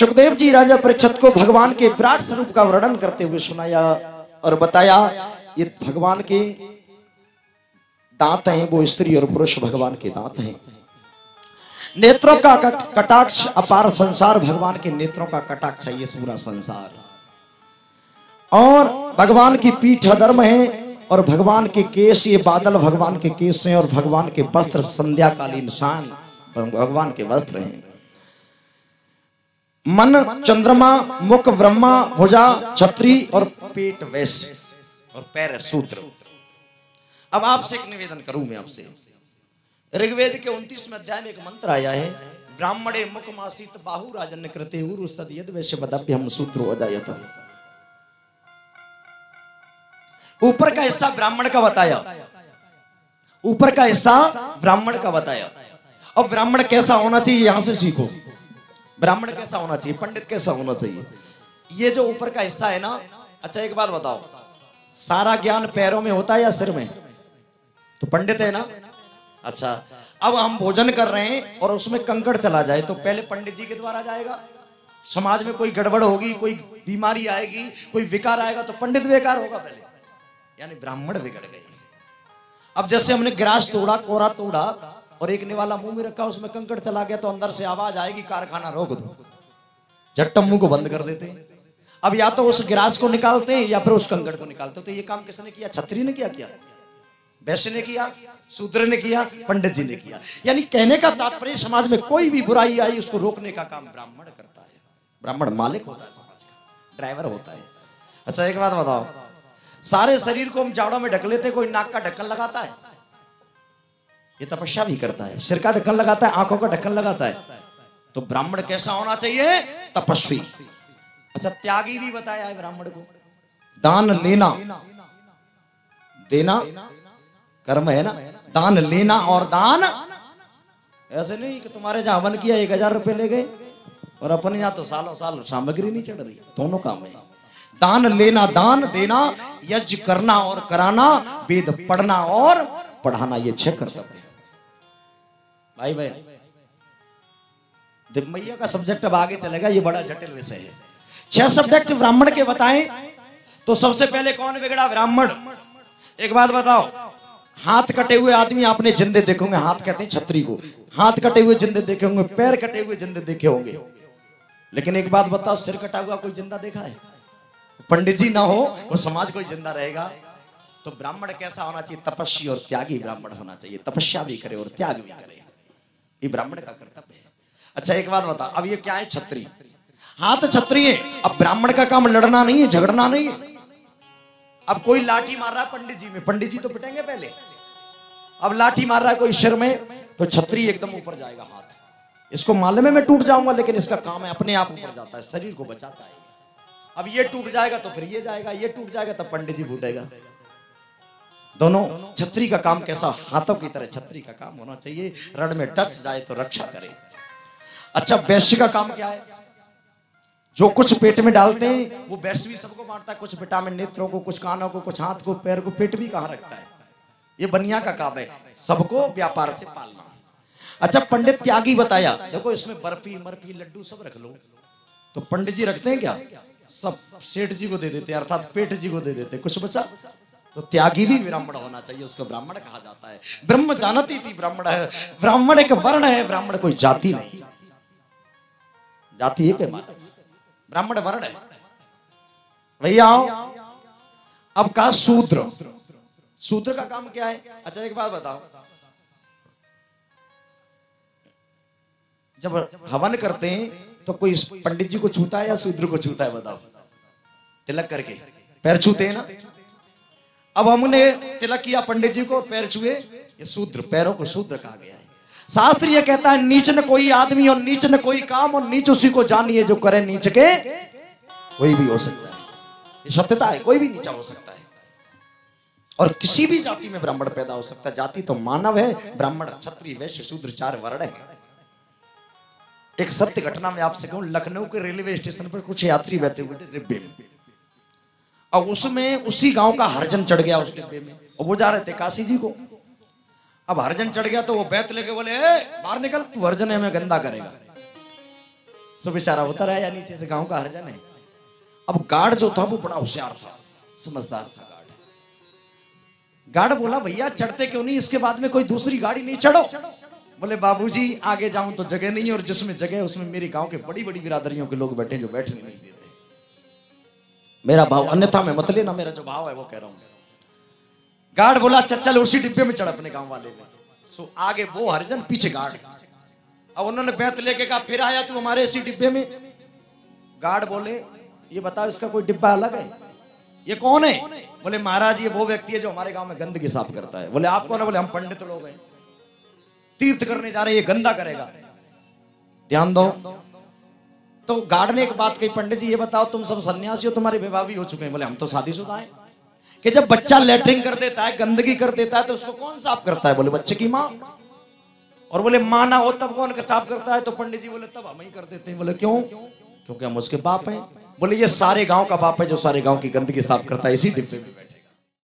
सुखदेव जी राजा परीक्षित को भगवान के विराट स्वरूप का वर्णन करते हुए सुनाया और बताया ये भगवान के दांत हैं, वो स्त्री और पुरुष भगवान के दांत हैं। नेत्रों का कटाक्ष अपार संसार, भगवान के नेत्रों का कटाक्ष है ये पूरा संसार। और भगवान की पीठ अधर्म है और भगवान के केश ये बादल भगवान के केश हैं और भगवान के वस्त्र संध्याकालीन शान भगवान के वस्त्र हैं। मन चंद्रमा, मुख ब्रह्मा, भुजा छत्री और पेट वैश्य और पैर शूद्र। अब आपसे एक निवेदन करूं मैं आपसे, ऋग्वेद के 29वें अध्याय में एक मंत्र आया है, ब्राह्मणे मुखमासीत बाहु राजन्य कृते उरुस्तद यद वैश्य वदभ्यम शूद्रो अजायत। ऊपर का हिस्सा ब्राह्मण का बताया, ऊपर का हिस्सा ब्राह्मण का बताया। अब ब्राह्मण कैसा होना चाहिए यहां से सीखो, ब्राह्मण कैसा होना चाहिए, पंडित कैसा होना चाहिए। ये जो ऊपर का हिस्सा है ना, अच्छा एक बात बताओ, सारा ज्ञान पैरों में होता है या सिर में? तो पंडित है ना। अच्छा अब हम भोजन कर रहे हैं और उसमें कंकड़ चला जाए तो पहले पंडित जी के द्वारा जाएगा। समाज में कोई गड़बड़ होगी, कोई बीमारी आएगी, कोई विकार आएगा तो पंडित बेकार होगा पहले, यानी ब्राह्मण बिगड़ गए। अब जैसे हमने गिलास तोड़ा, कोरा तोड़ा और एक निवाला मुंह में रखा, उसमें कंकड़ चला गया तो अंदर से आवाज आएगी कारखाना रोक दो, झट्टम मुंह को बंद कर देते हैं। अब या तो उस गिलास को निकालते हैं या फिर उस कंकड़ को निकालते हैं। तो ये काम किसने किया? छत्री ने किया, वैश्य ने किया, शूद्र ने किया, पंडित जी ने किया। यानी कहने का तात्पर्य समाज में कोई भी बुराई आई उसको रोकने का काम ब्राह्मण करता है। ब्राह्मण मालिक होता है, समाज का ड्राइवर होता है। अच्छा एक बात बताओ, सारे शरीर को हम जाड़ों में ढक लेते, कोई नाक का ढक्कन लगाता है? ये तपस्या भी करता है। सिर का ढक्कन लगाता है, आंखों का ढक्कन लगाता है। तो ब्राह्मण कैसा होना चाहिए? तपस्वी। अच्छा त्यागी भी बताया है ब्राह्मण को। दान लेना, देना कर्म है ना, दान लेना और दान ऐसे नहीं कि तुम्हारे जहां हवन किया 1000 रुपए ले गए और अपने यहां तो सालों साल सामग्री नहीं चढ़ रही। दोनों काम है, दान लेना, दान देना, यज्ञ करना और कराना, वेद पढ़ना और पढ़ाना, ये 6 कर्तव्य है। भाई भाई मैया का सब्जेक्ट अब आगे चलेगा, ये बड़ा जटिल विषय है। 6 सब्जेक्ट ब्राह्मण के बताएं तो सबसे पहले कौन बिगड़ा? ब्राह्मण। एक बात बताओ, हाथ कटे हुए आदमी आपने जिंदे देखे होंगे, हाथ कहते हैं छतरी को, हाथ कटे हुए जिंदे देखे होंगे, पैर कटे हुए जिंदे देखे होंगे, लेकिन एक बात बताओ, सिर कटा हुआ कोई जिंदा देखा है? पंडित जी ना हो वो समाज कोई जिंदा रहेगा? तो ब्राह्मण कैसा होना चाहिए? तपस्वी और त्यागी ब्राह्मण होना चाहिए। तपस्या भी करे और त्याग भी करे, ये ब्राह्मण का कर्तव्य है। अच्छा एक बात बता, अब ये क्या है? छत्री, हाथ छत्री है। अब ब्राह्मण का काम लड़ना नहीं है, झगड़ना नहीं है। अब कोई लाठी मार रहा है पंडित जी में, पंडित जी तो पिटेंगे पहले। अब लाठी मार रहा है कोई सिर में तो छत्री एकदम ऊपर जाएगा हाथ, इसको मालूम है मैं टूट जाऊंगा, लेकिन इसका काम है अपने आप ऊपर जाता है, शरीर को बचाता है। अब ये टूट जाएगा तो फिर ये जाएगा, ये टूट जाएगा तब पंडित जी फूटेगा। दोनों छतरी का काम कैसा? हाथों की तरह छतरी का काम होना चाहिए, रड में टच जाए तो रक्षा करे। अच्छा वैश्य का काम क्या है? जो कुछ पेट में डालते हैं वो वैश्य भी सबको बांटता है, कुछ विटामिन नेत्रों को, कुछ कानों को, कुछ हाथ को, पैर को, पेट भी कहाँ रखता है। ये बनिया का काम है, सबको व्यापार से पालना। अच्छा पंडित त्यागी बताया, देखो इसमें बर्फी मर्फी लड्डू सब रख लो। तो पंडित जी रखते हैं क्या? सब सेठ जी को दे देते, अर्थात पेट जी को दे देते, कुछ बचा। तो त्यागी भी ब्राह्मण होना चाहिए, उसको ब्राह्मण कहा जाता है। ब्रह्म जानती थी ब्राह्मण है, ब्राह्मण एक वर्ण है, ब्राह्मण कोई जाति नहीं। जाति है क्या? ब्राह्मण वर्ण है। भैया अब कहा शूद्र, शूद्र का काम क्या है? अच्छा एक बात बताओ, जब हवन करते हैं तो कोई पंडित जी को छूता है या शूद्र को छूता है? बताओ। तिलक करके पैर छूते हैं ना। अब हमने तिलक किया पंडित जी को, पैर छुए, ये शूद्र, पैरों को शूद्र कहा गया है। शास्त्र ये कहता है नीच न कोई आदमी और नीच न कोई काम और नीच उसी को जानिए जो करे नीच के कोई भी हो सकता है। ये सत्यता है, कोई भी नीचा हो सकता है और किसी भी जाति में ब्राह्मण पैदा हो सकता है। जाति तो मानव है, ब्राह्मण क्षत्रिय वैश्य शूद्र 4 वर्ण है। एक सत्य घटना में आपसे कहूं, लखनऊ के रेलवे स्टेशन पर कुछ यात्री बैठे हुए थे डिब्बे में, और उसमें उसी गांव का हरिजन चढ़ गया उस डिब्बे में, और वो जा रहे थे काशी जी को। अब हरिजन चढ़ गया तो वो बैत लेके बोले बाहर निकल, तू हरिजन है हमें गंदा करेगा। सो बेचारा उतर आया नीचे से, गांव का हरिजन है। अब गार्ड जो था वो बड़ा होशियार था, समझदार था गार्ड। गार्ड बोला भैया चढ़ते क्यों नहीं, इसके बाद में कोई दूसरी गाड़ी नहीं चढ़ो। बोले बाबूजी आगे जाऊं तो जगह नहीं है, और जिसमें जगह है उसमें मेरे गांव के बड़ी बड़ी बिरादरियों के लोग बैठे जो बैठने नहीं देते। मेरा भाव अन्यथा में मत लेना, मेरा जो भाव है वो कह रहा हूं। गार्ड बोला चल उसी डिब्बे में चढ़ अपने गांव वाले में। सो आगे वो हरिजन, पीछे गार्ड। अब उन्होंने बैत लेके कहा फिर आया तू हमारे इसी डिब्बे में। गार्ड बोले ये बताओ इसका कोई डिब्बा अलग है, ये कौन है? बोले महाराज ये वो व्यक्ति है जो हमारे गांव में गंदगी साफ करता है। बोले आप कौन है? बोले हम पंडित लोग हैं, तीर्थ करने जा रहे हैं, ये गंदा करेगा, ध्यान दो। तो गार्ड ने एक बात कही, पंडित जी ये बताओ तुम सब सन्यासी हो, तुम्हारे विवाह भी हो चुके हैं? बोले हम तो शादीशुदा हैं। कि जब बच्चा लेटरिन कर देता है, गंदगी कर देता है, तो उसको कौन साफ करता है? बोले बच्चे की माँ। और बोले माँ ना हो तब कौन साफ करता है? तो पंडित जी बोले तब हम ही कर देते हैं। बोले क्यों? क्योंकि हम उसके बाप हैं। बोले ये सारे गांव का बाप है जो सारे गांव की गंदगी साफ करता है, इसी डिब्बे में।